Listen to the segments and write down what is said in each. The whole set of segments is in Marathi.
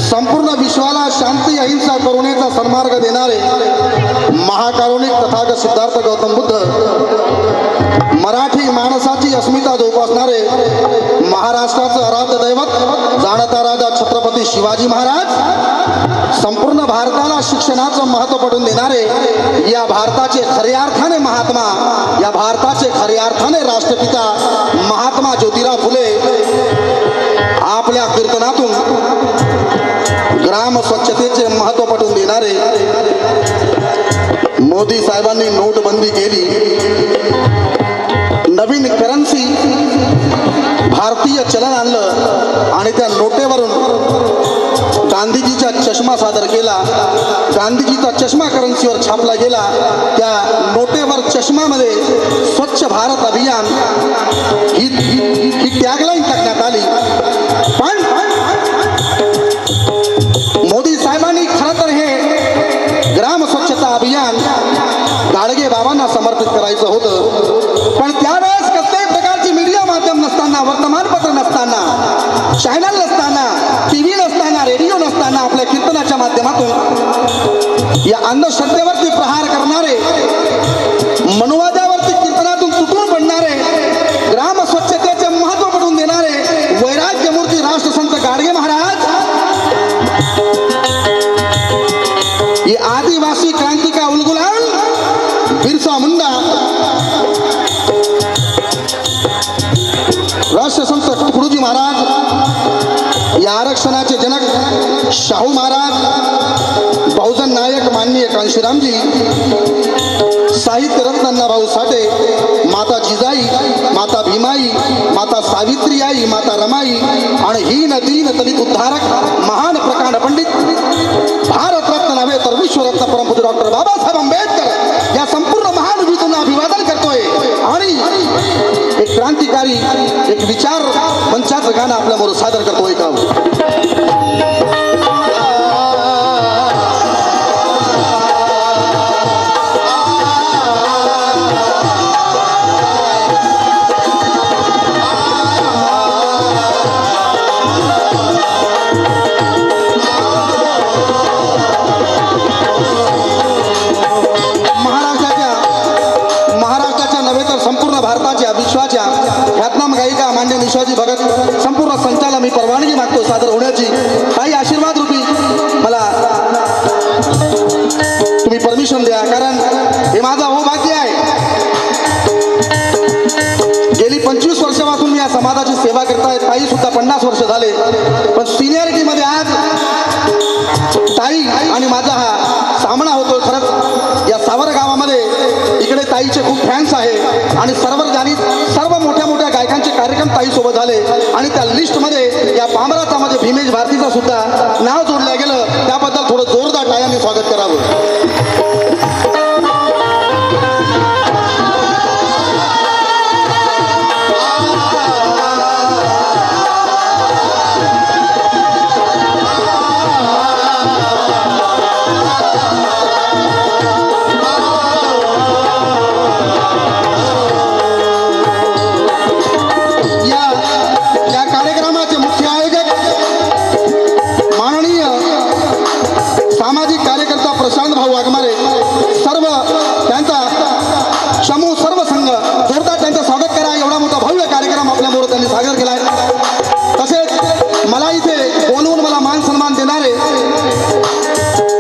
संपूर्ण विश्वाला शांती अहिंसा करुणेचा सन्मार्ग देणारे महाकारुणिक तथागत सिद्धार्थ गौतम बुद्ध, मराठी माणसाची अस्मिता जोपासणारे महाराष्ट्राचं आराध्य दैवत जाणता राजा छत्रपती शिवाजी महाराज, संपूर्ण भारताला शिक्षणाचं महत्त्व पटवून देणारे या भारताचे खऱ्या अर्थाने महात्मा, या भारताचे खऱ्या अर्थाने राष्ट्रपिता महात्मा ज्योतिराव फुले आपल्या कीर्तनातून ग्राम स्वच्छतेचे महत्त्व पटवून देणारे, मोदी साहेबांनी नोटबंदी केली, नवीन करन्सी भारतीय चलन आणलं आणि त्या नोटेवरून गांधीजीचा चष्मा सादर केला, गांधीजीचा चष्मा करन्सीवर छापला गेला, त्या नोटेवर चष्मामध्ये स्वच्छ भारत अभियान ही टॅगलाईन टाकण्यात आली. पण मोदी साहेबांनी खरं तर हे ग्राम स्वच्छता अभियान गाडगे बाबांना समर्पित करायचं होतं. पण त्यावेळेस कसल्याही प्रकारची मीडिया माध्यम नसताना, वर्तमानपत्र नसताना, चॅनल नसताना, टीव्ही नसताना, रेडिओ नसताना आपल्या कीर्तनाच्या माध्यमातून या अंधश्रद्धेवरती प्रहार करणारे, मनुवादावरती कीर्तनातून तुटून पडणारे, ग्राम स्वच्छतेचे महत्त्व पटवून देणारे वैराग्यमूर्ती राष्ट्रसंत गाडगे महाराज, ये आदिवासी क्रांति का उलगुलान बिरसा मुंडा, राष्ट्रसंत तुकडोजी महाराज, या आरक्षणाचे जनक शाहू महाराज, बहुजन नायक माननीय कांशीरामजी, साहित्य रत्न अण्णाभाऊ साठे, माता जिजाई, माता भीमाई, माता सावित्री आई, माता रमाई आणि हीन दीन दलित उद्धारक महान प्रकांड पंडित, भारत रत्न नव्हे तर विश्वरत्न परमपूज्य डॉक्टर बाबासाहेब आंबेडकर या संपूर्ण महान विभूतींना अभिवादन करतोय आणि एक क्रांतिकारी, एक विचार मंचाचं गाणं आपल्याबरोबर सादर करतोय. का विश्वाच्या ख्यातनाम गायिका मान्य निशाजी भगत संपूर्ण संचाला मी परवानगी मागतो सादर होण्याची. काही आशीर्वाद रूपी मला तुम्ही परमिशन द्या, कारण हे माझं अहोभाग्य आहे. गेली 25 वर्षापासून मी या समाजाची सेवा करताय. ताई सुद्धा 50 वर्ष झाले, पण सिनियरिटी मध्ये आज ताई आणि माझा हा सामना होतो. खरंच या सावर गावामध्ये इकडे ताईचे खूप फॅन्स आहे आणि सर्व मोठ्या मोठ्या गायकांचे कार्यक्रम ताई सोबत झाले आणि त्या लिस्टमध्ये या पामराचा मध्ये भीमेश भारतीचा सुद्धा नाव जोडलं गेलं. त्याबद्दल थोडं जोरदार टाळ्यांनी स्वागत करावं.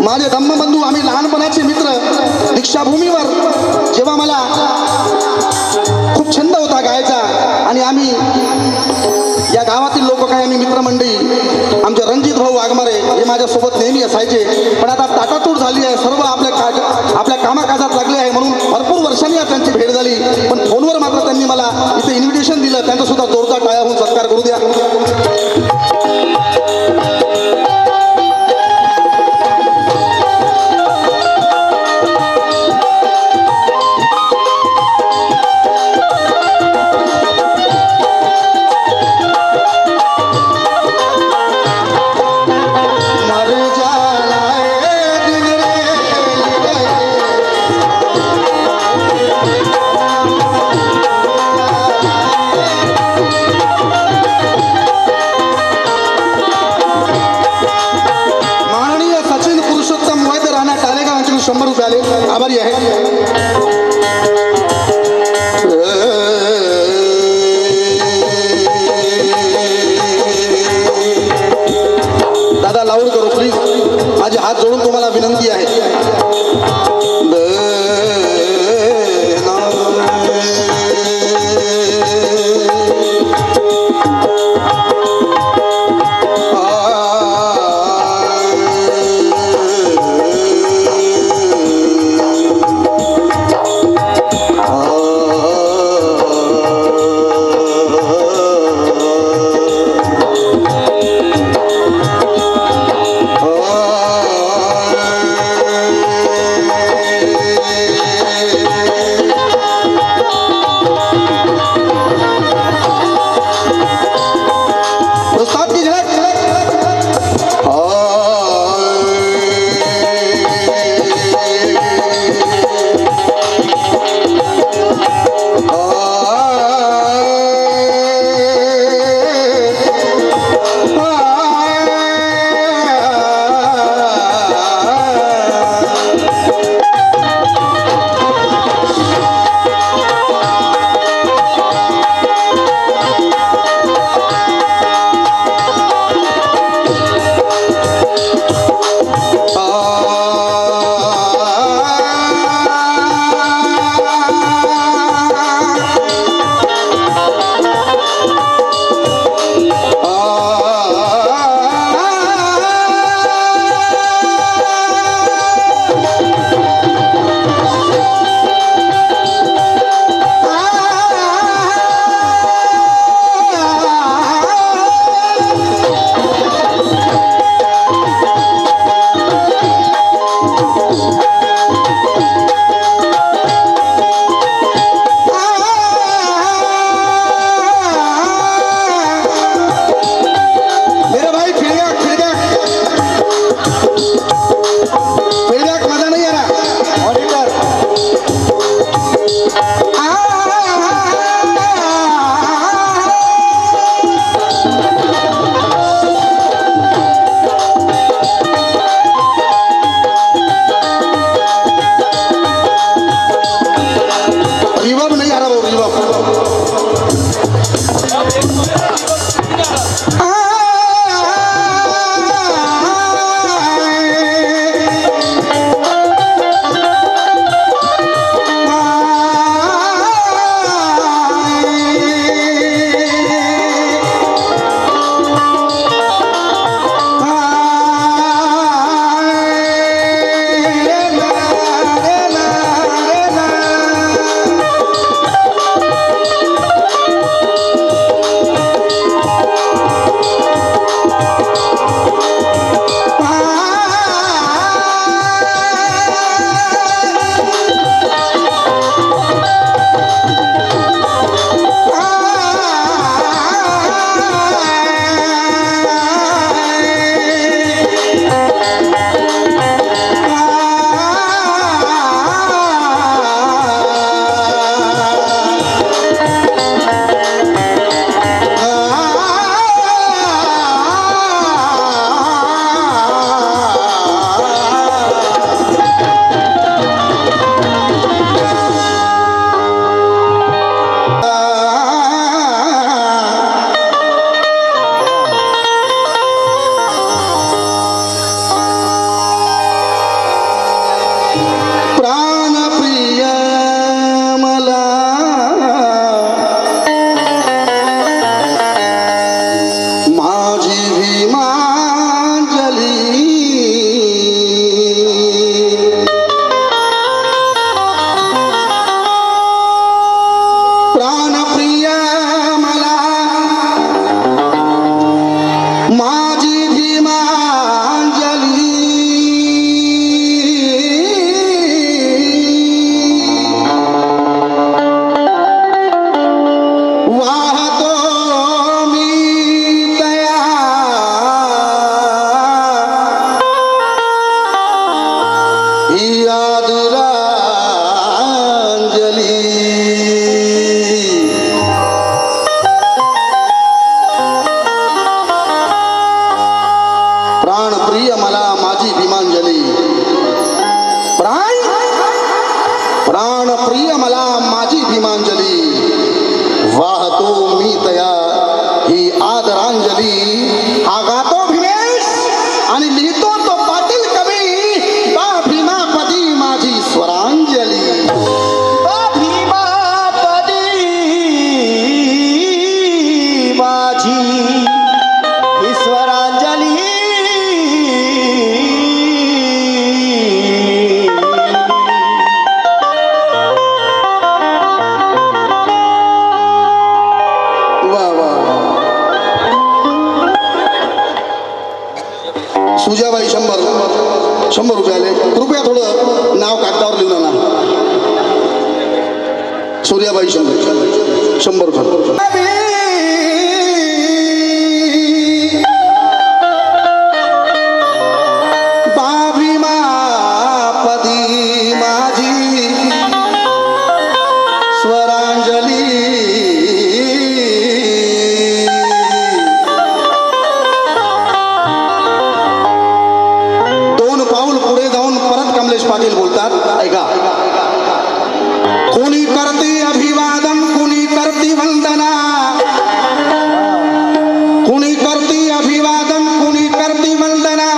माझे धम्मबंधू, आम्ही लहानपणाचे मित्र, दीक्षाभूमीवर जेव्हा मला खूप छंद होता गायचा आणि आम्ही या गावातील लोक काय, आम्ही मित्रमंडळी, आमचे रणजित भाऊ वाघमारे हे माझ्यासोबत नेहमी असायचे. पण आता ताटातूट झाली आहे, सर्व आपल्या कामाकाजात लागले आहे, म्हणून भरपूर वर्षांनी त्यांची भेट झाली. पण फोनवर मात्र त्यांनी मला इथे इन्व्हिटेशन दिलं. त्यांचा सुद्धा जोरदार टाळ्या होऊन सत्कार करू द्या. आभारी आहे. दादा लावून करू प्लीज, माझे हात जोडून तुम्हाला विनंती आहे. प्राण स्वरांजली हा गातो भीमेश आणि लिहितो तो पाटील कवी बा भीमापदी माझी स्वरांजली बा भीमापदी माझी ही स्वरांजली वा वा सुजाबाई 100 रुपये आले कृपया थोडं नाव कागदावर लिहून आणा सूर्याबाई 100 रुपये बाभीमापदी माझी स्वरांजली दोन पाऊल पुढे जाऊन परत कमलेश पाटील बोलतात ऐका कोणी करते अभिवादन कोणी करते वंदना कोणी करते अभिवादन कोणी करते वंदना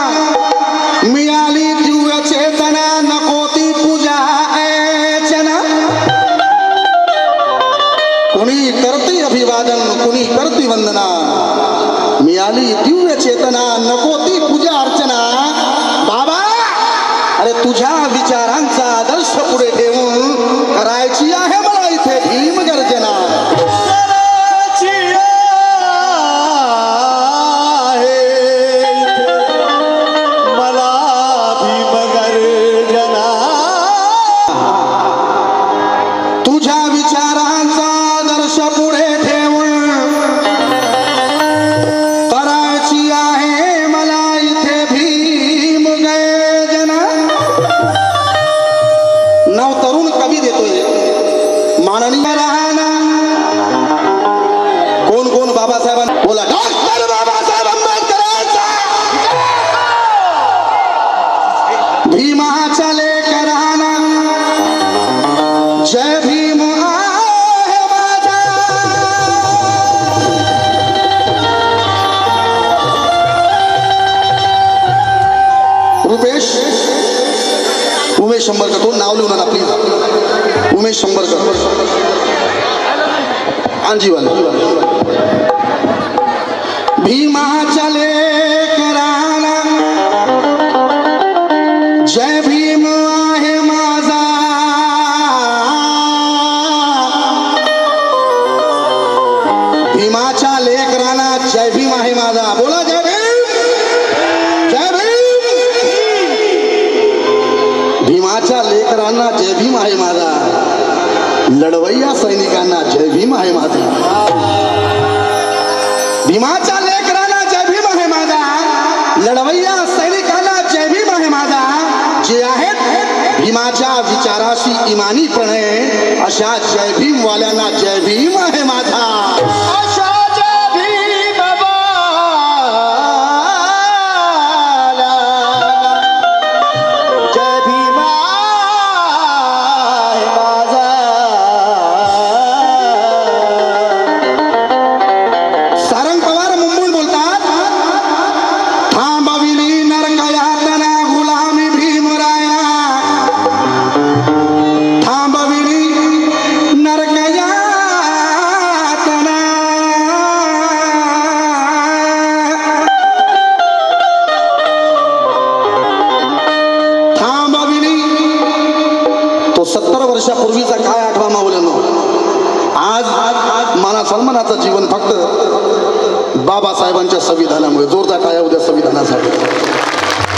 मिळाली दिव्य चेतना नको ती पूजा अर्चना कोणी करते अभिवादन कोणी करते वंदना मिळाली दिव्य चेतना नको ती पूजा अर्चना बाबा अरे तुझ्या विचारांचा आदर्श पुढे ठेवून करायची आहे मला इथे भीम गर्जना करायची आहे इथे मला भीमगर्जना तुझ्या विचारांचा आदर्श पुढे ठेवून करायची आहे मला इथे भीम गर्जना नाव तरुण कवी देतोय माननीय राहणा कोण कोण बाबासाहेबांना बोला डॉक्टर बाबासाहेब आंबेडकरांचा भीमाच्या लेकरांना जय भीम आहे माझा रुपेश उमेश 100 तो नाव लिहून आणा प्लीज उमेश 100 आंजीवाल भीमाच्या लेकरांना जय भीम आहे माझा भीमाच्या लेकरांना जय भीम आहे माझा बोला जय भीम जय भीम भीमाच्या लेकरांना जय भीम आहे माझा लढवय्या सैनिकांना जय भीम आहे माझा भीमाच्या लेकरांना जय भीम आहे माझा लढवय्या सैनिकांना जय भीम आहे माझा जे आहेत भीमाच्या विचाराशी इमानीपणे अशा जय भीम वाल्यांना जय भीम आहे माझा अशा जय भीम जय भीम आहे माझा सारंग पवार मुंबईहून बोलतात थांबविली नरकयातना गुलामी भीमराया थांबविली नरकयातना थांबविली तो 70 वर्षापूर्वीचा काय आठवा माऊल्यानो आज माना सन्मानाचं जीवन फक्त बाबासाहेबांच्या संविधानामुळे जोरदार टाळ्या उद्या संविधानासाठी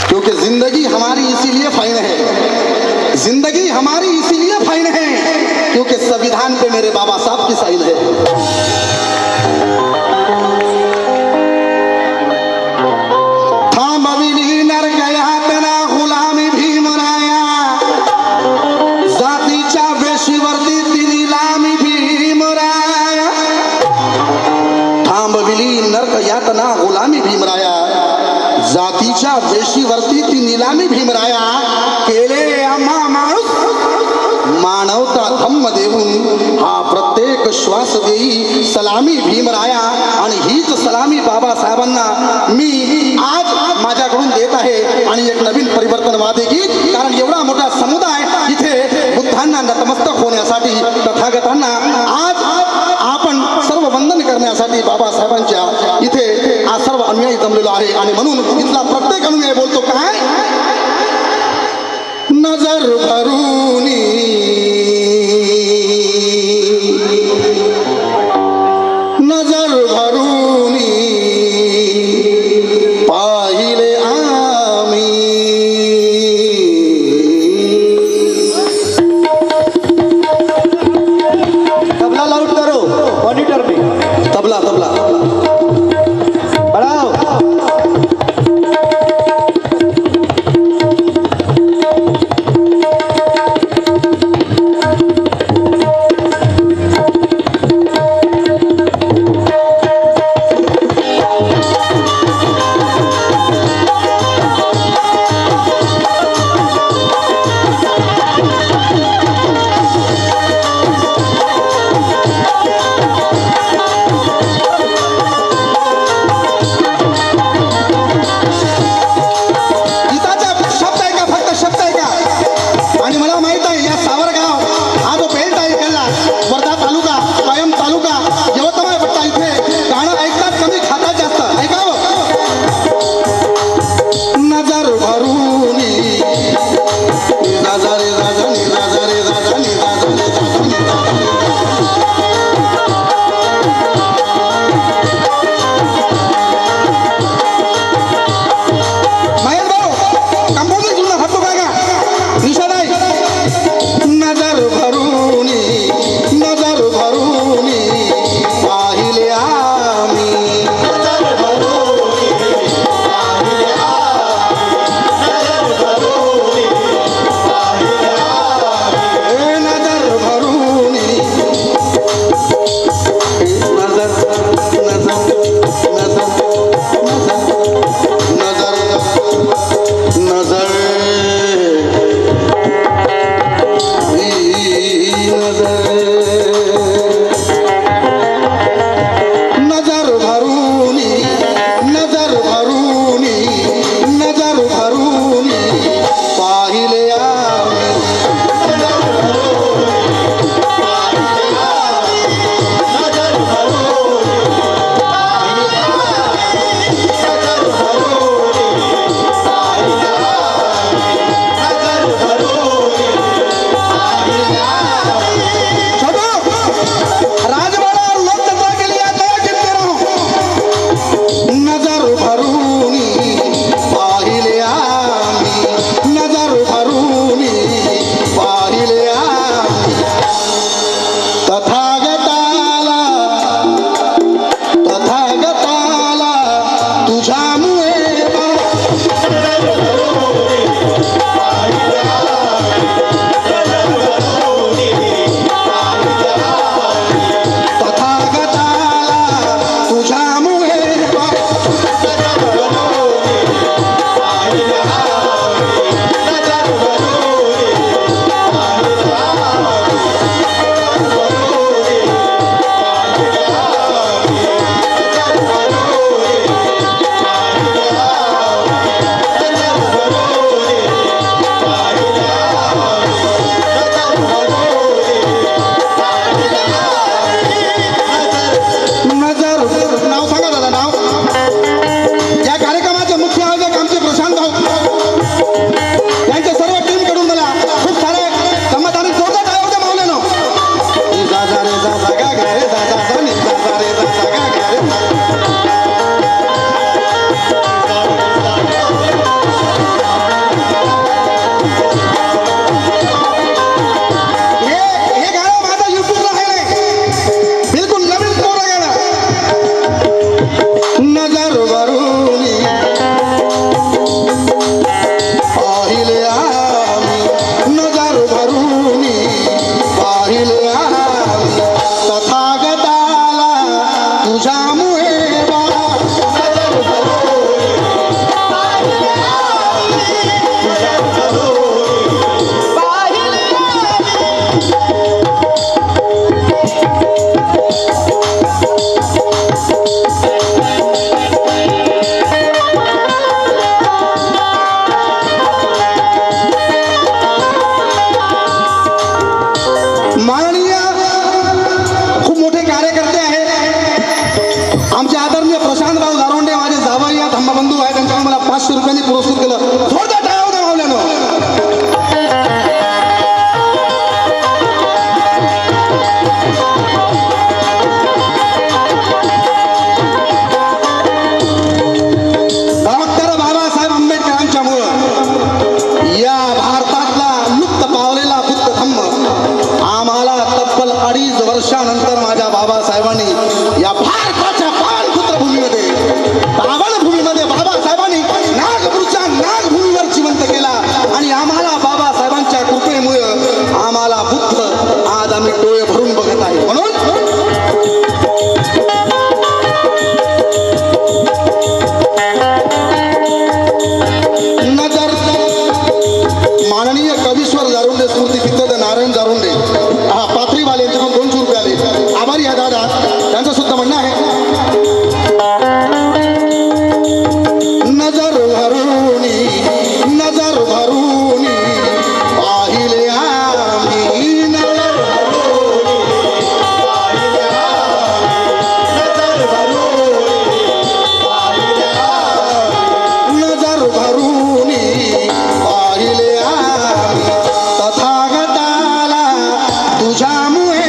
क्योंकि जिंदगी हमारी इसीलिए फाइन है जिंदगी हमारी इसीलिए फाइन है क्योंकि संविधान पे मेरे बाबा साहब की साइन है थांबविली नरकयातना गुलामी भीमराया जातीच्या वेशीवरती ती निलामी भीमराया थांबविली नरक यातना गुलामी भीमराया जातीच्या वेशीवरती ती निलामी भीमराया केले आम्हा माणूस मानवता धम्म जन्म देऊन हा प्रत्येक श्वास देई सलामी भीमराया. आणि हीच सलामी बाबासाहेबांना मी आज माझ्याकडून देत आहे. आणि एक नवीन परिवर्तनवादी गीत, कारण एवढा मोठा समुदाय इथे बुद्धांना नतमस्तक होण्यासाठी, तथागतांना आज आपण सर्व वंदन करण्यासाठी बाबासाहेबांच्या इथे आज सर्व अनुयायी जमलेलो आहे. आणि म्हणून इथला प्रत्येक अनुयायी बोलतो काय, नजर भरूनी नजर भरूनी पाहिले आम्ही. तबला लाउड करो मॉनिटर पे. तबला तबला बढ़ाओ. गीताचा शब्द आहे का, फक्त शब्द आहे का. आणि मला माहित आहे या सावरगाव हा जो बेल्ट आहे इकडला, वर्धा तालुका, कायम तालुका, यवतमाळ पट्टा, इथे गाणं ऐकतात कमी, खातात जास्त. ऐकावं, नजर भरूनी निराजा रे राजा निराजा रे राजा निराजा रे राजा निराजा रे महेश भाऊ कंपोजिंग सुद्धा फटतो काय का निशादाई. नजर भरूनी नजर भरूनी पाहिले आम्ही. नजर भरूनी पाहिले आम्ही. नजर भरूनी नजर नजर नजर नजर नजर नजर नजर भरूनी नजर भरूनी नजर भरूनी पाहिले आम्ही. छोटू, राजवाड़ा और लोकतंत्र के लिए दया गिनते रहो. नजर भरूनी पाहिले आम्ही. नजर भरूनी पाहिले आम्ही. तथागताला तथागताला तुझ्यामुळे तथागताला तुझ्यामुळे रुपयांनी पुरस्कृत केलं. जोरदार टाळ्या होत्या मावल्यानं. डॉक्टर बाबासाहेब आंबेडकरांच्यामुळं या भारतातला लुप्त पावलेला बुद्ध धम्म आम्हाला तब्बल 2.5 वर्षानंतर माझ्या बाबासाहेबांनी या भारताच्या पाणपुत्रभूमीमध्ये पावनभूमीमध्ये बाबासाहेबांनी नागपूरच्या नागभूमीवर जिवंत केला आणि आम्हाला बाबासाहेबांच्या कृपेमुळे आम्हाला बुद्ध आज आम्ही डोळे भरून बघत आहे. म्हणून नजर माननीय कवीश्वर जारुंडे स्मृती फितद नारायण जारुंडे हा पाथरीवाले यांच्याकडून 200 रुपये आले. आभारी आहे दादा. त्यांचं सुद्धा म्हणणं आहे नजर भरूनी पाहिले आम्ही नजर भरूनी पाहिले आम्ही तथागताला तुझ्यामुळे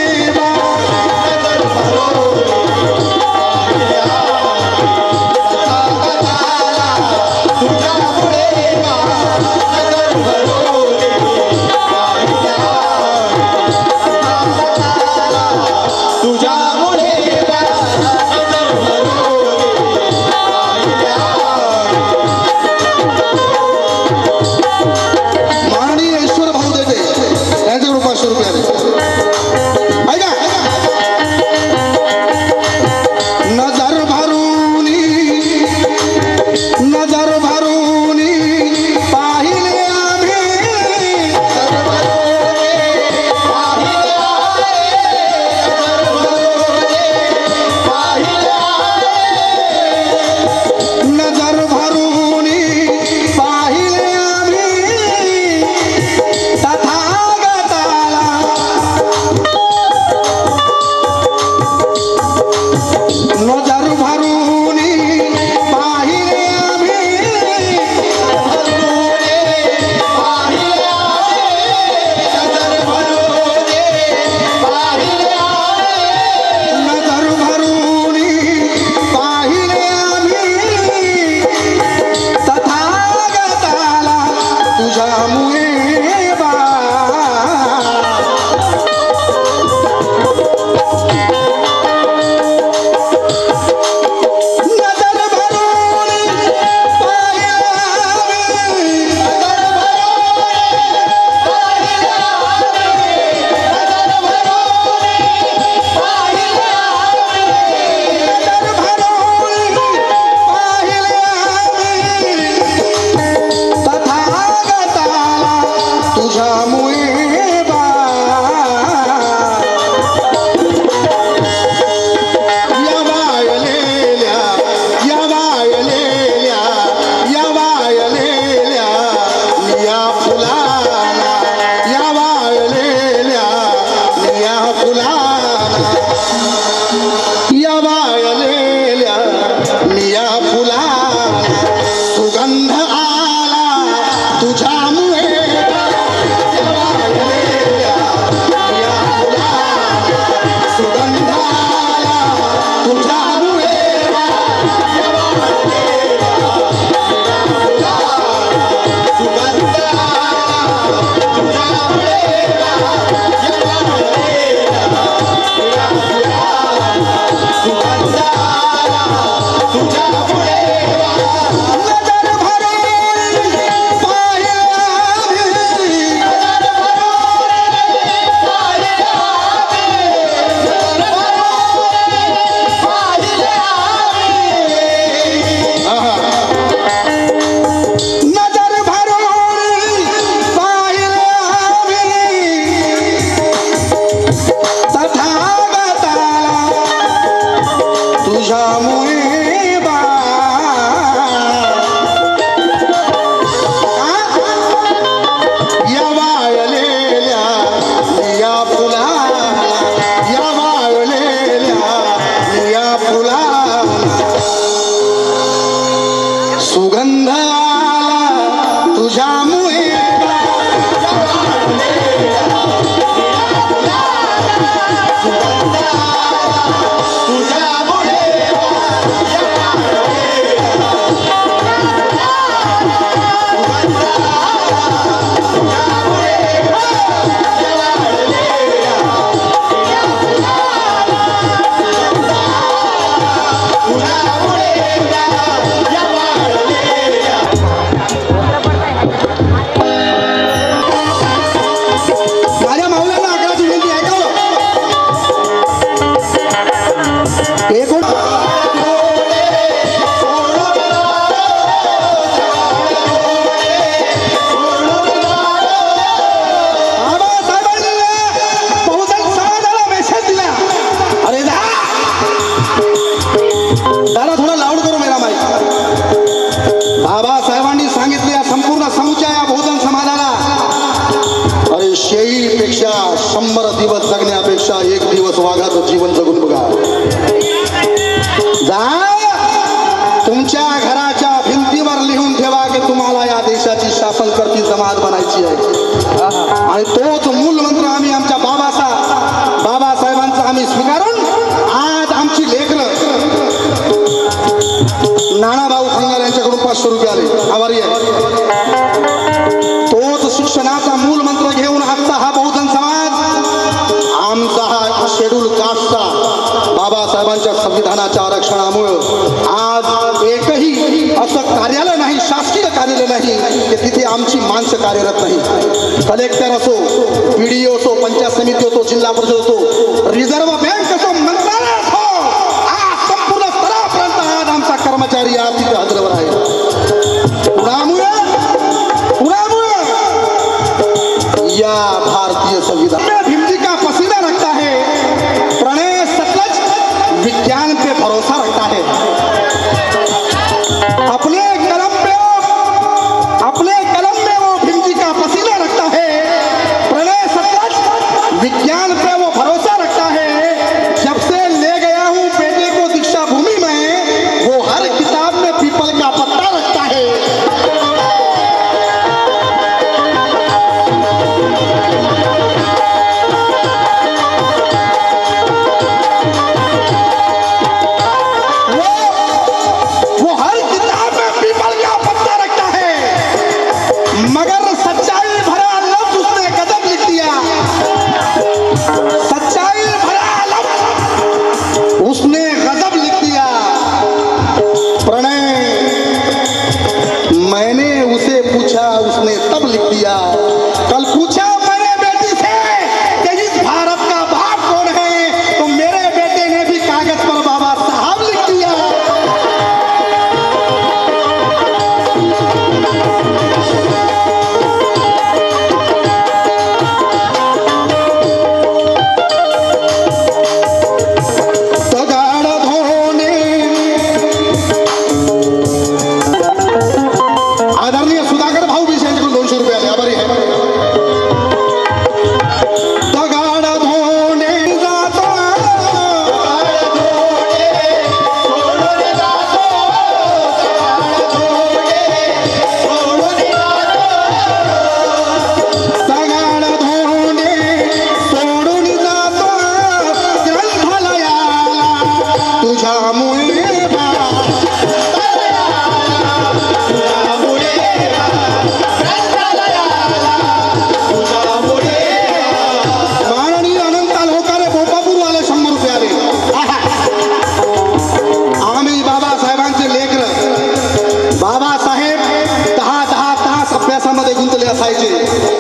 माननीय ईश्वर भाऊ देते यांच्याकडून 500 रुपये आले. ऐका नजर भरूनी पाहिले आम्ही नजर भरूनी पाहिले आम्ही तथागताला नजर भरूनी पाहिले आम्ही नजर भरूनी पाहिले आम्ही तथागताला तुझ्यामुळे बा नजर भरूनी पाहिले तथागताला तुझ्यामुळे बा या वायलेल्या निया फुलाला या वायलेल्या निया फुलाला या वायलेल्या निया फुलाला सुगंध आला तुझ्यामुळे या वायलेल्या निया फुलाला सुगंध आला तुझ्यामुळे नजर भरूनी पाहिले आम्ही नजर भरूनी पाहिले आम्ही तथागताला तुझ्यामुळे बा या वायलेल्या निया फुलाला या वायलेल्या निया फुलाला सुगंध बाबासाहेबांनी सांगितले या संपूर्ण समुच्या या बहुजन समाजाला, अरे शेळीपेक्षा 100 दिवस जगण्यापेक्षा 1 दिवस वाघाचं जीवन जगून बघा. जा तुमच्या घराच्या भिंतीवर लिहून ठेवा की तुम्हाला या देशाची शासनकर्ती जमात बनायची आहे. आणि तोच मूल मंत्र आम्ही आमच्या बाबासाहेबांचा आम्ही स्वीकारून आज आमची लेकरं नानाभाऊ खंगार यांच्याकडून 500 रुपये आले, आभारी आहे. तोच शिक्षणाचा मूल मंत्र घेऊन आजचा हा बहुजन समाज, आमचा हा शेड्यूल कास्टचा बाबासाहेबांच्या संविधानाच्या आरक्षणामुळं आज एकही असं कार्यालय नाही, शासकीय कार्यालय नाही की तिथे आमची माणसं कार्यरत नाही. कलेक्टर असो, PDO असो, पंचायत समिती असो, जिल्हा परिषद असो, रिझर्व्ह बँक असो, मंत्रालय असो, आज संपूर्ण स्तरापर्यंत आज आमचा कर्मचारी आज तिथे हजरवर आहे. या भारतीय संविधान में भीमजी का पसीना रखता है, प्रणय सतलज विज्ञान पे भरोसा रखता है. अपने कलम में वो भीमजी का पसीना रखता है, प्रणय सतलज विज्ञान पे वो भरोसा रखता है. जब से ले गया हूँ बेटे को दीक्षा भूमि में, वो हर किताब में पीपल का पत्ता रखता है.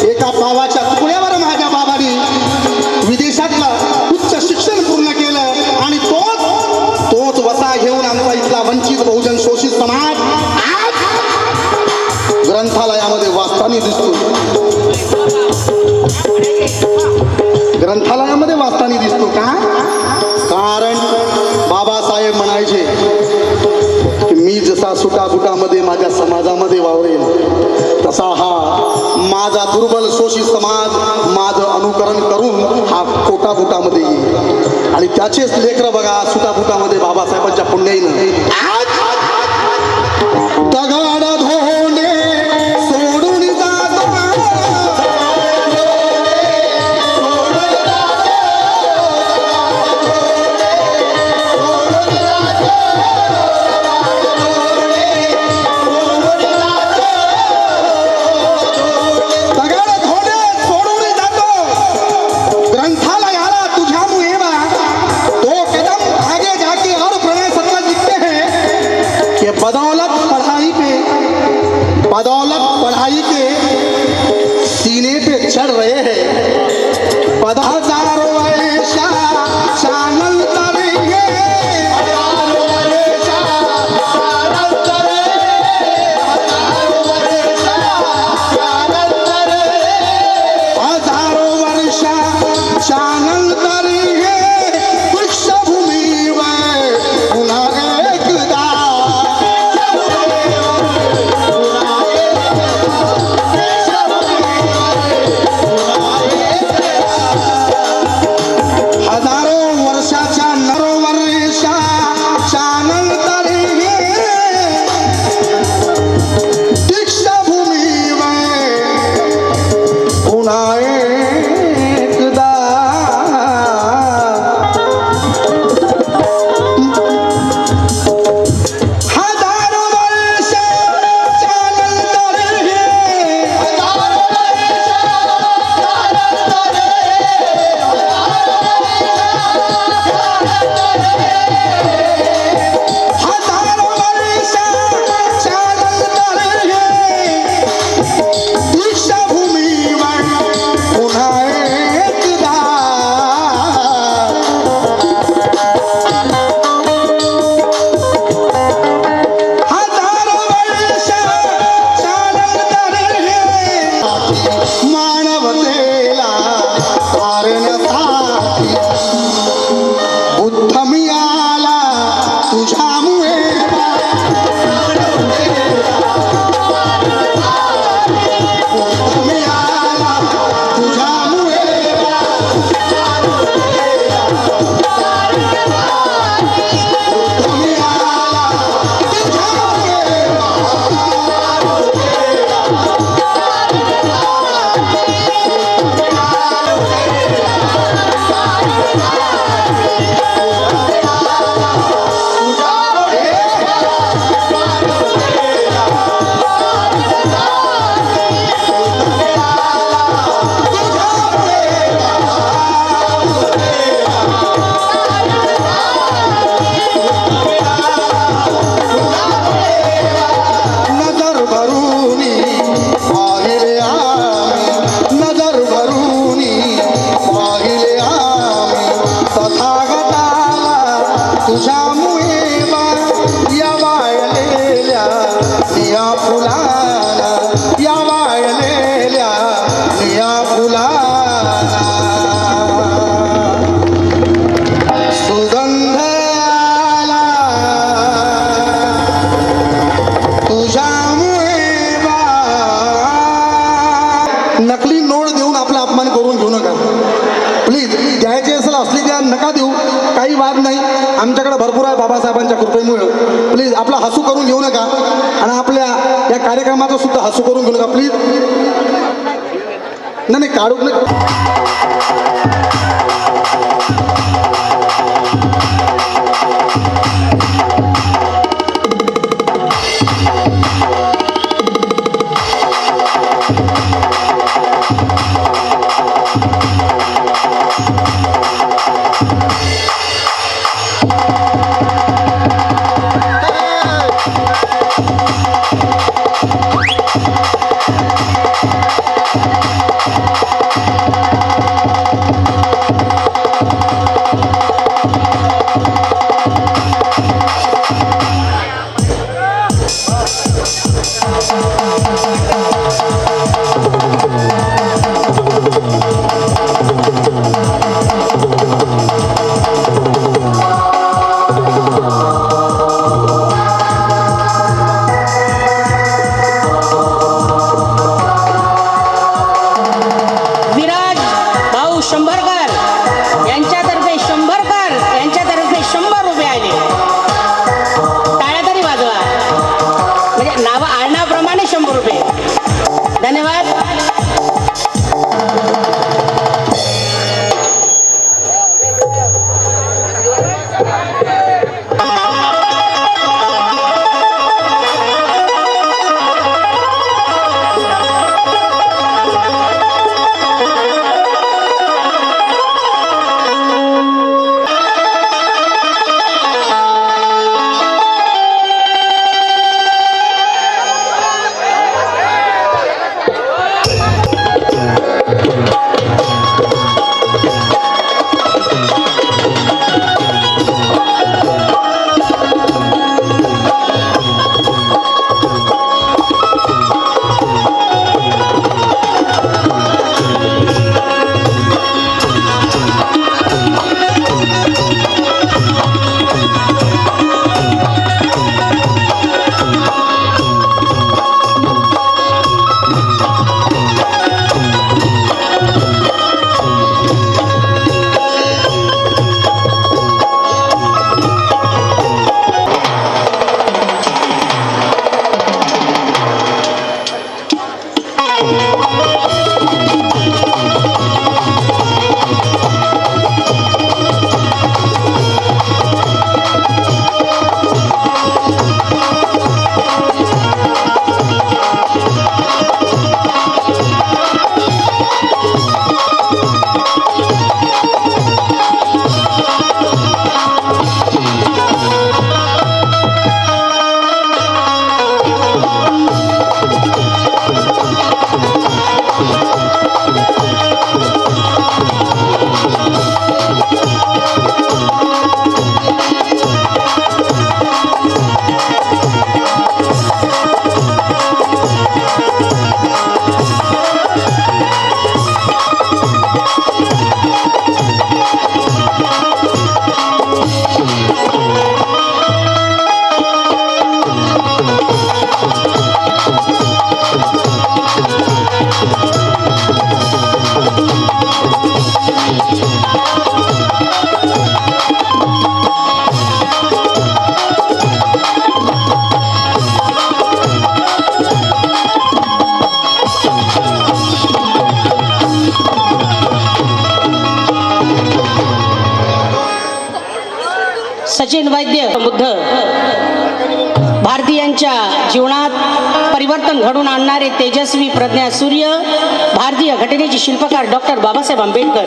एका पावाच्या तुकड्यावर माझ्या बाबांनी विदेशातला उच्च शिक्षण पूर्ण केलं आणि तोच वसा घेऊन आमचा इथला वंचित बहुजन शोषित समाज आज ग्रंथालयामध्ये वाचताना दिसतो. ग्रंथालयामध्ये वाचताना दिसतो का? कारण बाबासाहेब म्हणायचे की मी जसा सुटाबुटामध्ये माझ्या समाजामध्ये वावरेल तसा हा माझा दुर्बल शोषित समाज माझं अनुकरण करून हा कोटाबुटामध्ये येईल. आणि त्याचेच लेकरं बघा सुटाबुटामध्ये बाबासाहेबांच्या पुण्याईनं आज दगड धोंडे सोडून जातो. बदौलत पढ़ाई के सीने पे चढ़ रहे हैं. हजारों ऐसा चानल करेंगे, हजारों वर्षा चानल करेंगे वृक्षभूमि में पुनः एकदा. निळ्या फुलाला या वाळलेल्या निळ्या फुलाला सुगंध आला तुझ्यामुळे बा. नकली नोट देऊन आपला अपमान करून घेऊ नका प्लीज. द्यायची असेल असली द्या, नका देऊ, काही वाद नाही. आमच्याकडे भरपूर आहे बाबासाहेबांच्या कृपेमुळं. प्लीज आपला हसू करून घेऊ नका आणि आपल्या या कार्यक्रमाचं सुद्धा हसू करून घेऊ नका प्लीज. नाही काढू नाही. सचिन वैद्य बुद्ध भारतीयांच्या जीवनात परिवर्तन घडवून आणणारे तेजस्वी प्रज्ञा सूर्य, भारतीय घटनेचे शिल्पकार डॉक्टर बाबासाहेब आंबेडकर,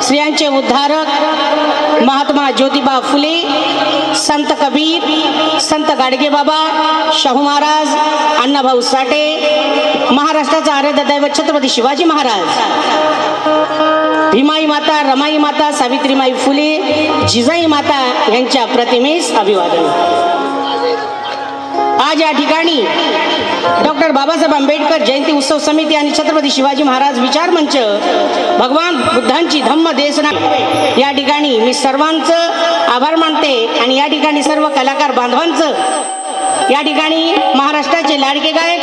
स्त्रियांचे उद्धारक महात्मा ज्योतिबा फुले, संत कबीर, संत गाडगेबाबा, शाहू महाराज, अण्णाभाऊ साठे, महाराष्ट्राचा आराध्य दैवत छत्रपती शिवाजी महाराज, भीमाई माता, रमाई माता, सावित्रीमाई फुले, जिजाई माता यांच्या प्रतिमेस अभिवादन. आज या ठिकाणी डॉक्टर बाबासाहेब आंबेडकर जयंती उत्सव समिती आणि छत्रपती शिवाजी महाराज विचार मंच, भगवान बुद्धांची धम्म देशना या ठिकाणी मी सर्वांचं आभार मानते आणि या ठिकाणी सर्व कलाकार बांधवांचं, या ठिकाणी महाराष्ट्राचे लाडके गायक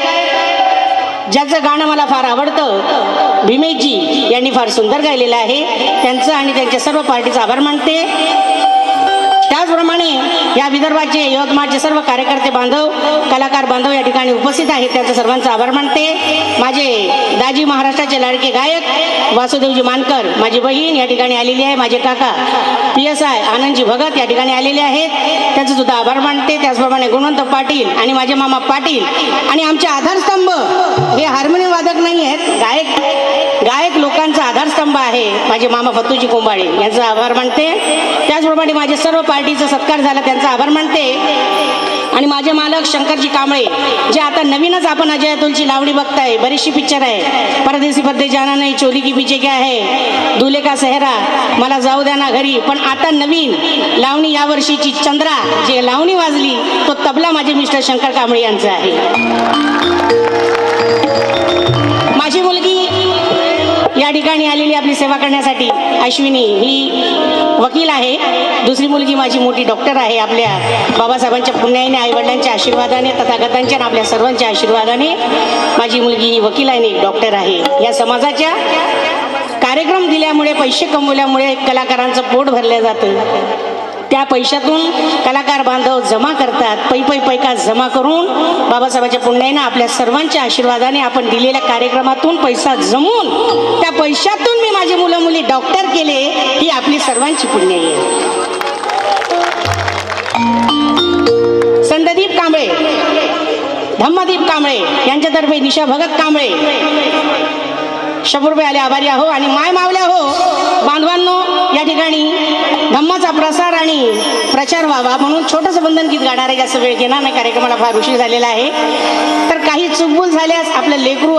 ज्याचं गाणं मला फार आवडतं भीमेशजी यांनी फार सुंदर गायलेलं आहे, त्यांचं आणि त्यांच्या सर्व पार्टीचा आभार मानते. त्याचप्रमाणे या विदर्भाचे यवतमाळचे सर्व कार्यकर्ते बांधव, कलाकार बांधव या ठिकाणी उपस्थित आहेत, त्यांचं सर्वांचा आभार मानते. माझे दाजी महाराष्ट्राचे लाडके गायक वासुदेवजी मानकर, माझी बहीण या ठिकाणी आलेली आहे, माझे काका PSI आनंदजी भगत या ठिकाणी आलेले आहेत, त्यांचं सुद्धा आभार मानते. त्याचप्रमाणे गुणवंत पाटील आणि माझे मामा पाटील आणि आमचे आधारस्तंभ हे हार्मोनियम वादक नाही आहेत, गायक लोकांचा आधारस्तंभ आहे माझे मामा फत्तूजी कोंबाळे, यांचा आभार मानते. त्याचप्रमाणे माझे सर्व पार्टीचा सत्कार झाला, त्यांचा आभार मानते. आणि माझे मालक शंकरजी कांबळे, जे आता नवीनच आपण अजय अतुलची लावणी बघताय, बरीचशी पिक्चर आहे, परदेसी परदेश जाना नाही, चोली की पीछे क्या है, दूल्हे का सेहरा, मला जाऊ द्या ना घरी. पण आता नवीन लावणी या वर्षीची चंद्रा जे लावणी वाजली तो तबला माझे मिस्टर शंकर कांबळे यांचा आहे. माझी मुलगी या ठिकाणी आलेली आपली सेवा करण्यासाठी अश्विनी, ही वकील आहे. दुसरी मुलगी माझी मोठी डॉक्टर आहे. आपल्या बाबासाहेबांच्या पुण्याईने, आईवडिलांच्या आशीर्वादाने, तथागतांच्या आणि आपल्या सर्वांच्या आशीर्वादाने माझी मुलगी ही वकील आहे आणि एक डॉक्टर आहे. या समाजाच्या कार्यक्रम दिल्यामुळे, पैसे कमवल्यामुळे कलाकारांचं पोट भरलं जातं. त्या पैशातून कलाकार बांधव जमा करतात, पैका जमा करून बाबासाहेबांच्या पुण्याईनं आपल्या सर्वांच्या आशीर्वादाने आपण दिलेल्या कार्यक्रमातून पैसा जमून त्या पैशातून मी माझे मुलं मुली डॉक्टर केले, ही आपली सर्वांची पुण्याई आहे. संतदीप कांबळे, धम्मदीप कांबळे यांच्यातर्फे निशा भगत कांबळे 100 रुपये आले, आभारी आहो. आणि माय मावल्या हो बांधवांनो, या ठिकाणी धम्माचा प्रसार आणि प्रचार व्हावा म्हणून छोटंसं बंधन गीत गाणार आहे. जास्त वेळ घेणार नाही, कार्यक्रमाला फार उशीर झालेला आहे. तर काही चुकबुल झाल्यास आपलं लेकरू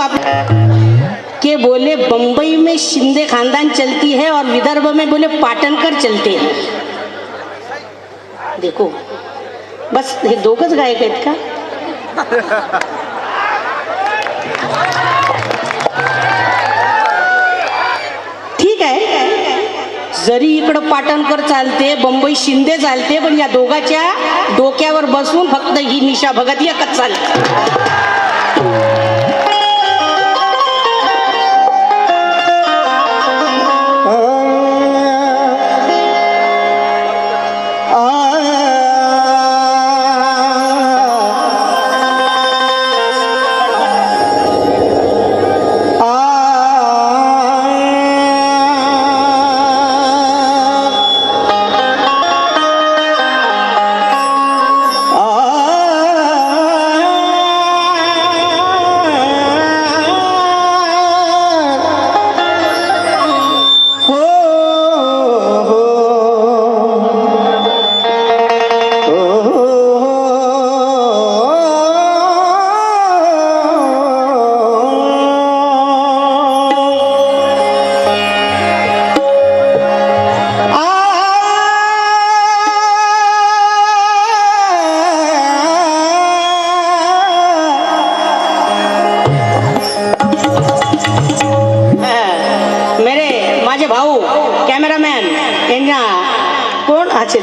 के बोले बंबई में शिंदे खानदान चलती है और विदर्भ में बोले पाटणकर चलते हैं. देखो बस हे दोघंच गायक आहेत का? ठीक आहे, जरी इकडं पाटणकर चालते, बंबई शिंदे चालते, पण या दोघाच्या डोक्यावर बसून फक्त ही निशा भगत एकच चालते.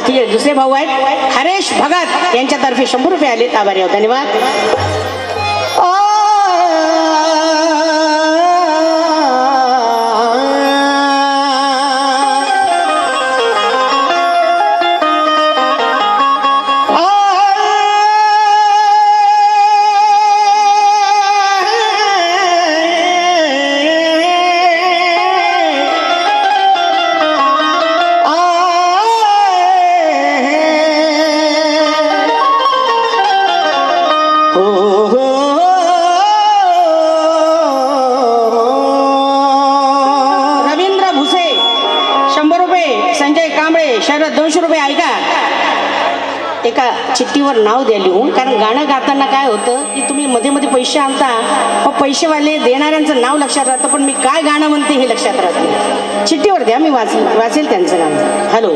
ठीक आहे, दुसरे भाऊ आहेत हरेश भगत, यांच्यातर्फे 100 रुपये आले, आभारी आहोत, धन्यवाद. रवींद्र भुसे 100 रुपये, संजय कांबळे शरद 200 रुपये. ऐका, एका चिठ्ठीवर नाव द्या लिहून, कारण गाणं गाताना काय होतं की तुम्ही मध्ये मध्ये पैसे आणता, मग पैसेवाले देणाऱ्यांचं नाव लक्षात राहतं, पण मी काय गाणं म्हणते हे लक्षात राहत नाही. चिठ्ठीवर द्या, मी वाचेल त्यांचं नाव. हॅलो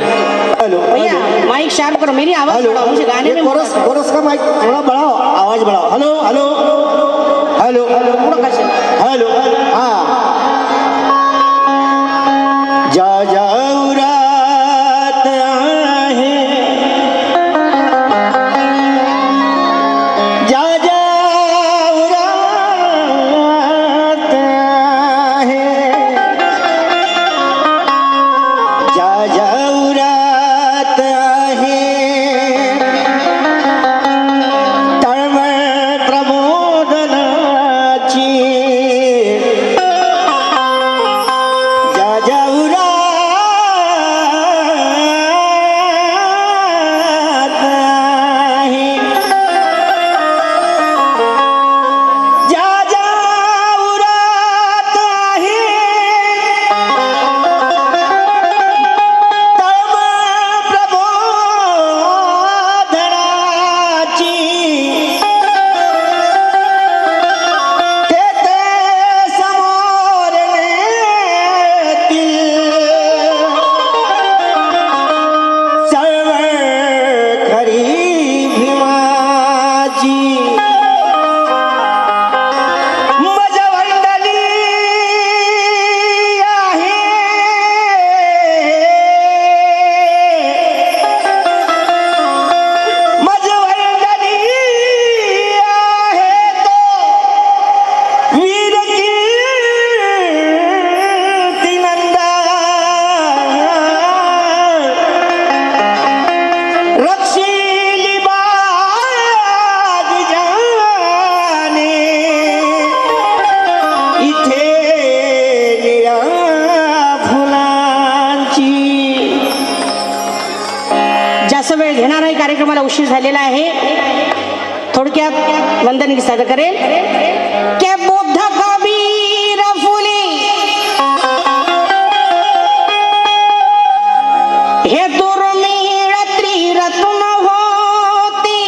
हेलो भैया, माइक शार्प करो, मेरी आवाज बढ़ाओ, मुझे गाने में कोरस का माइक थोड़ा बढ़ाओ, आवाज मजवंदनी आहे मजवंदनी आहे तो वीर कीर्तिनंदा रक्षिली बाग जाने इथे निळ्या फुलांची. जास्त वेळ घेणार नाही, कार्यक्रमाला उशीर झालेला आहे. थोडक्यात वंदन सादर करेल. के बुद्ध कबीर फुले हे दुर्मिळ त्रिरत्न होते.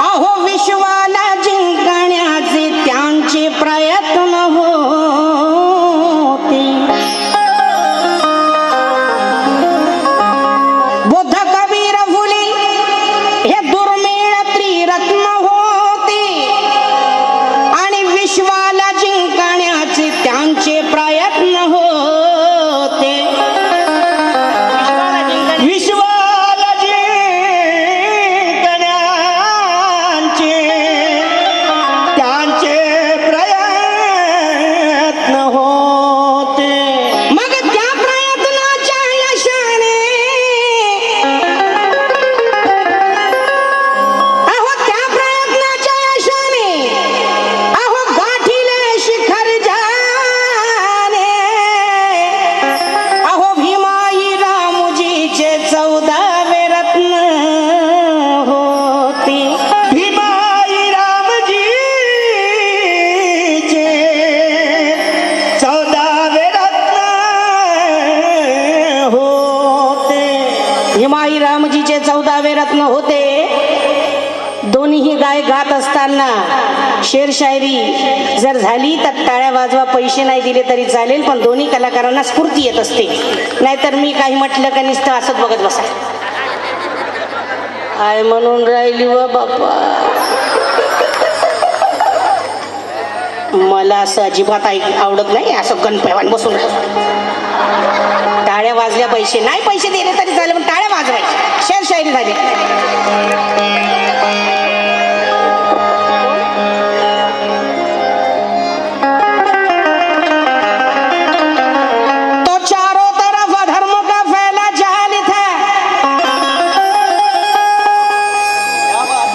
अहो विश्वाला जिंकण्याचे त्यांचे प्रयत्न होते. बुद्ध कबीर फुले हे दुर्मिळ त्रिरत्न होते आणि विश्वाला जिंकण्याचे त्यांचे प्रयत्न होते. विश्वाला जिंकण्याचे त्यांचे प्रयत्न होते. मग त्या प्रयत्नाच्या यशाने अहो त्या प्रयत्नाच्या यशाने अहो गाठीले शिखर जाने. अहो भीमाई रामजीचे 14वे रत्न होते. भीमाई रामजीचे 14वे रत्न होते. हिमाई रामजीचे 14वे रत्न होते. दोन्ही गाय गात असताना शेरशायरी जर झाली तर टाळ्या वाजवा, पैसे नाही दिले तरी चालेल, पण दोन्ही कलाकारांना स्फूर्ती येत असते. नाहीतर मी काही म्हटलं का नुसतं असंच बघत बसा. काय म्हणून राहिली व बाप्पा, मला असं अजिबात आवडत नाही असं गणपैवान बसून. टाळ्या वाजल्या, पैसे नाही पैसे दिले तरी चालेल, पण टाळ्या वाजवायच्या. शेरशायरी झाली. तो चारों तरफ अधर्म का फैला जाल था.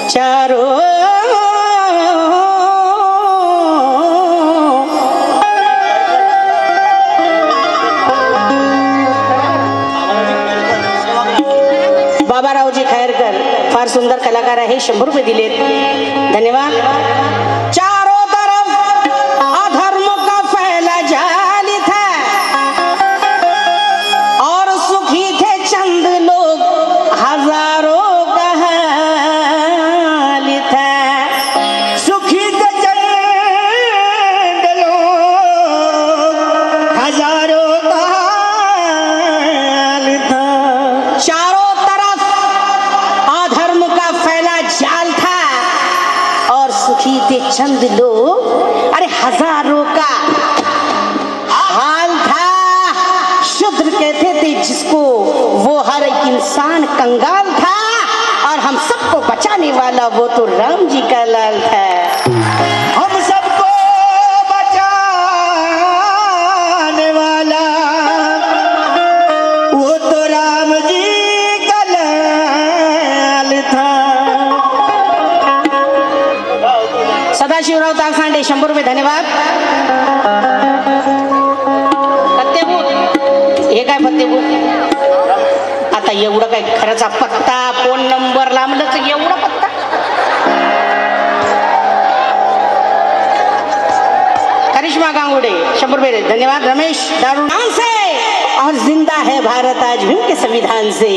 चारों बाबारावजी खैरकर फार सुंदर कलाकार आहे. 100 रुपये दिलेत, धन्यवाद. चारों तरफ अधर्म का फैला जाल था और सुखी थे चंद लोग हजारों का हाल था. सुखी थे चंद लोग हजारों का हाल था. चारों तरफ अधर्म का फैला जाल था और सुखी थे चंद लोग, अरे हजारों का हाल था. शूद्र कहते थे जिसको, वो हर एक इंसान कंगाल था, और हम सबको बचाने वाला वो तो राम जी का लाल था. हम सबको बचाने वाला वो तो राम जी का लाल था. सदाशिवराव ताकसांडे 100 रुपये, धन्यवाद. पत्तेभूत, हे काय पत्तेभूत? आता एवढं काय खरंचा पत्ता, फोन नंबर लांबलंच एवढा पत्ता. करिश्मा गांगुडे 100 रुपये, धन्यवाद. रमेश दारुण से और जिंदा है भारत आज भीम के संविधान से.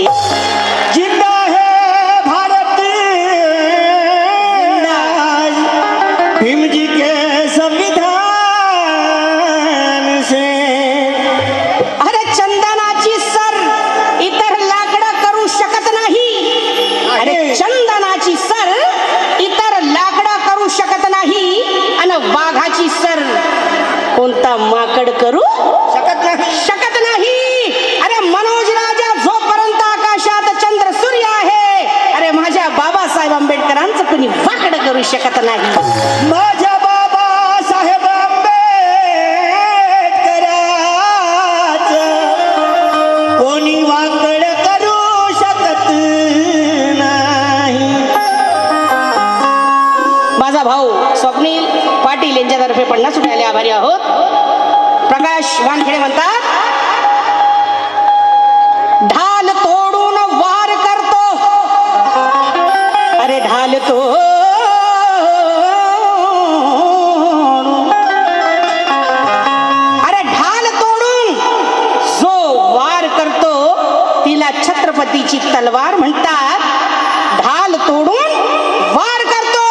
जिंदा है भारत आज भीम जी के संविधान से. अरे चंदनाची सर इतर लाकडं करू शकत नाही. अरे चंद कोणता माकड करू शकत नाही. शकत नाही. अरे मनोज राजा जोपर्यंत आकाशात चंद्र सूर्य आहे, अरे माझ्या बाबासाहेब आंबेडकरांचं कुणी वाकड करू शकत नाही. माझ्या बाबासाहेब आंबेडकरांचं कोणी वाकड करू शकत नाही. माझा भाऊ स्वप्नील पाटील यांच्यातर्फे 50 रुपयाले आभारी आहोत. प्रकाश वानखेडे म्हणतात, ढाल तोडून वार करतो, अरे ढाल तोडून, अरे ढाल तोडून जो वार करतो तिला छत्रपतीची तलवार म्हणतात. ढाल तोडून वार करतो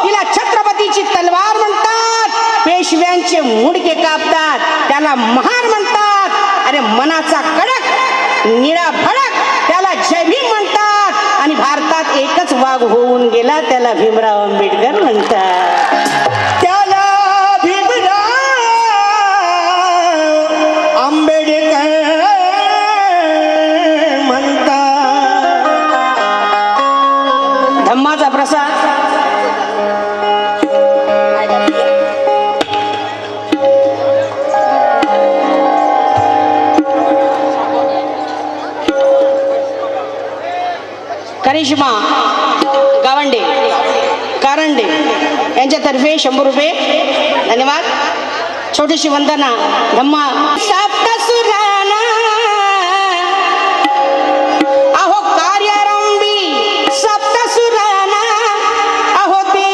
तिला छत्रपतीची तलवार म्हणतात. पेशव्यांचे मुडके कापतात त्याला महार म्हणतात. अरे मनाचा कडक निळा भडक त्याला जय भीम म्हणतात. आणि भारतात एकच वाघ होऊन गेला त्याला भीमराव आंबेडकर म्हणतात. त्याला भीमराव आंबेडकर म्हणतात. धम्माचा प्रसाद करिश्मा गावंडे कारंडे यांच्यातर्फे 100 रुपये. धन्यवाद. छोटीशी वंदना धम्मा. सप्तसुराना अहो कार्यारंभी सप्तसुराना अहो ते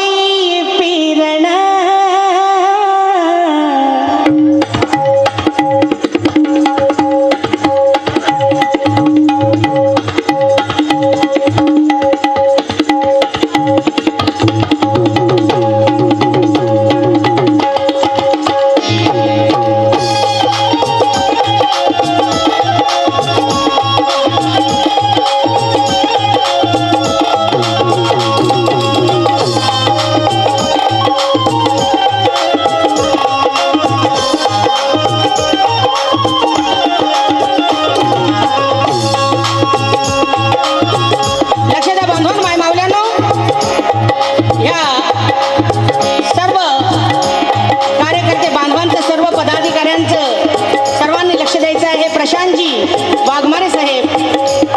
पीरणा.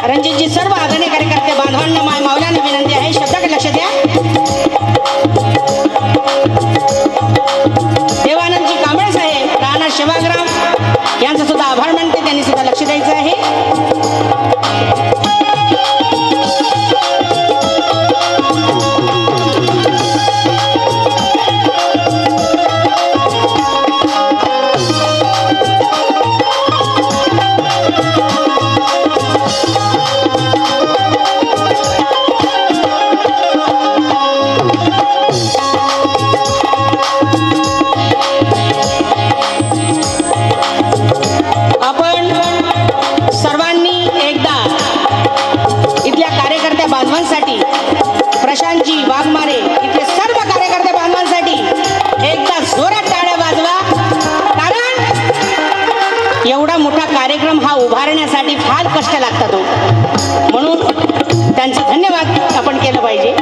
रणजितजी सर्व आदरणीय कार्यकर्ते बांधवांना माय मावल्यांना विनंती आहे, शब्दाकडे लक्ष द्या. देवानंदजी कांबळे साहेब राहणार सेवाग्राम यांचं सुद्धा आभार मानते, त्यांनी सुद्धा लक्ष द्यायचं आहे. प्रशांतजी वाघमारे इथले सर्व कार्यकर्ते बांधवांसाठी एकदा जोरात टाळ्या वाजवा, कारण एवढा मोठा कार्यक्रम हा उभारण्यासाठी फार कष्ट लागतात, म्हणून त्यांचं धन्यवाद आपण केलं पाहिजे.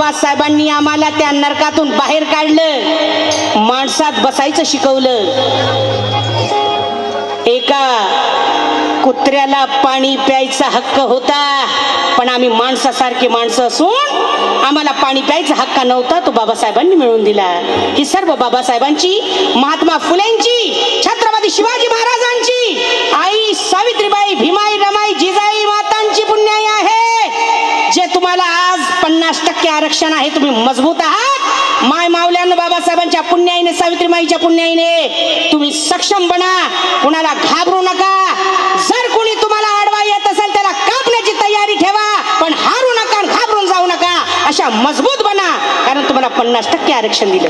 बाबासाहेबांनी आम्हाला त्या नरकातून बाहेर काढलं, माणसात बसायचं शिकवलं. एका कुत्र्याला पाणी प्यायचा हक्क होता, पण आम्ही माणसासारखे माणसं असून आम्हाला पाणी प्यायचा हक्क नव्हता, तो बाबासाहेबांनी मिळवून दिला. ही सर्व बाबासाहेबांची, महात्मा फुलेंची, छत्रपती शिवाजी महाराजांची, आई सावित्रीबाई, भीमाई, रमाई, जिजाई मातांची पुण्याई आहे. जे तुम्हाला आज 50% आरक्षण आहे, तुम्ही मजबूत आहात. माय मावल्यानं बाबासाहेबांच्या पुण्याईने, सावित्रीबाईच्या पुण्याईने तुम्ही सक्षम बना. कुणाला घाबरू नका. जर कोणी तुम्हाला अडवा येत असेल त्याला कापण्याची तयारी ठेवा, पण हारू नका, घाबरून जाऊ नका. अशा मजबूत बना, कारण तुम्हाला 50% आरक्षण दिलं.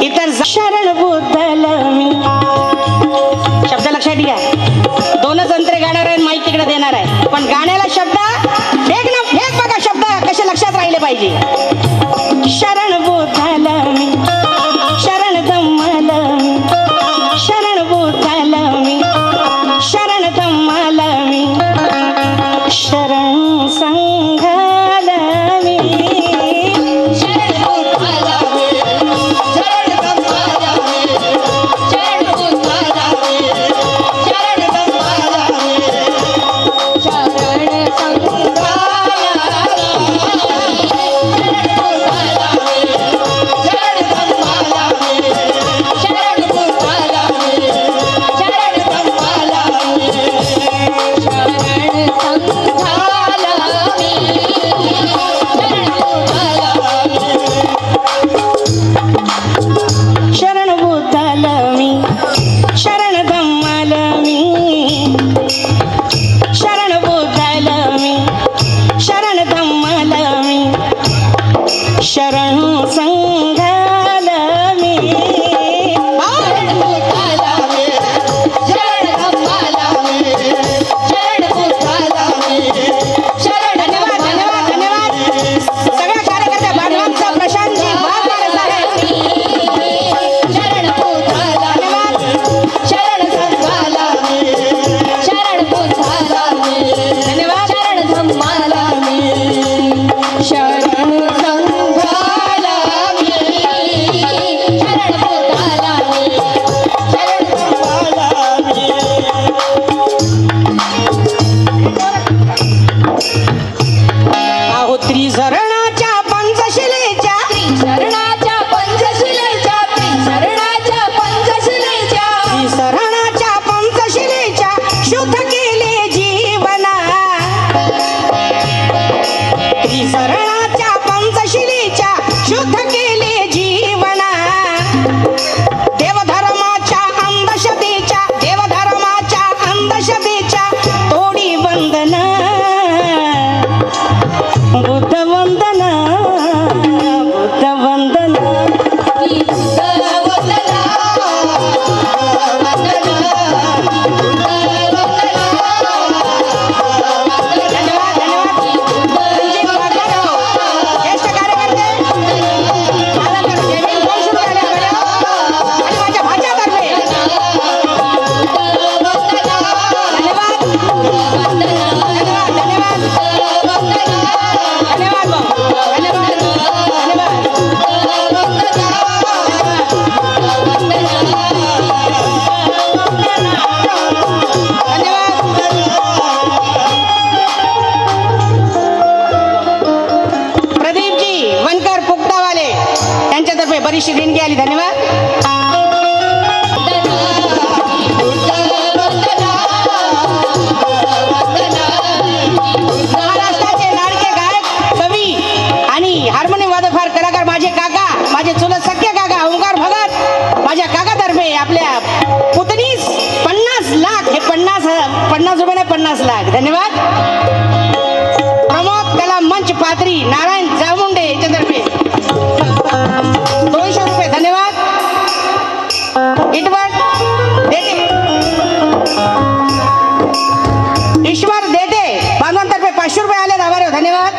इतर शरण बुद्धल मी, शब्द लक्षात घ्या. 2च अंतरे गाणार आहे, माईक तिकडे देणार आहे, पण गाण्याला शब्द फेक बघा, शब्द कसे लक्षात राहिले पाहिजे. शरण बुद्धल मी, शरण धम्मल मी, शरण बुद्धल मी, शरण धम्मल मी, शरण संघाल मी. शरण बुद्धल मी, शरण धम्मल मी, शरण बुद्धल मी, शरण धम्मल मी, शरण संघाल बरीचशी देणगी आली. धन्यवाद. महाराष्ट्राचे लाडके गायक, कवी आणि हार्मोनियम वादककार कलाकार माझे काका, माझे चुलत सख्खे काका ओंकार भगत, माझ्या काकातर्फे आपल्या पुतणीस 50 लाख, हे 50 रुपये 50 लाख. धन्यवाद. प्रमोद कला मंच पात्री नारायण जामुंडे याच्यातर्फे 200 रुपये. धन्यवाद. इटवट देते, ईश्वर देते बांधवांतर्फे 500 रुपये आले. धन्यवाद.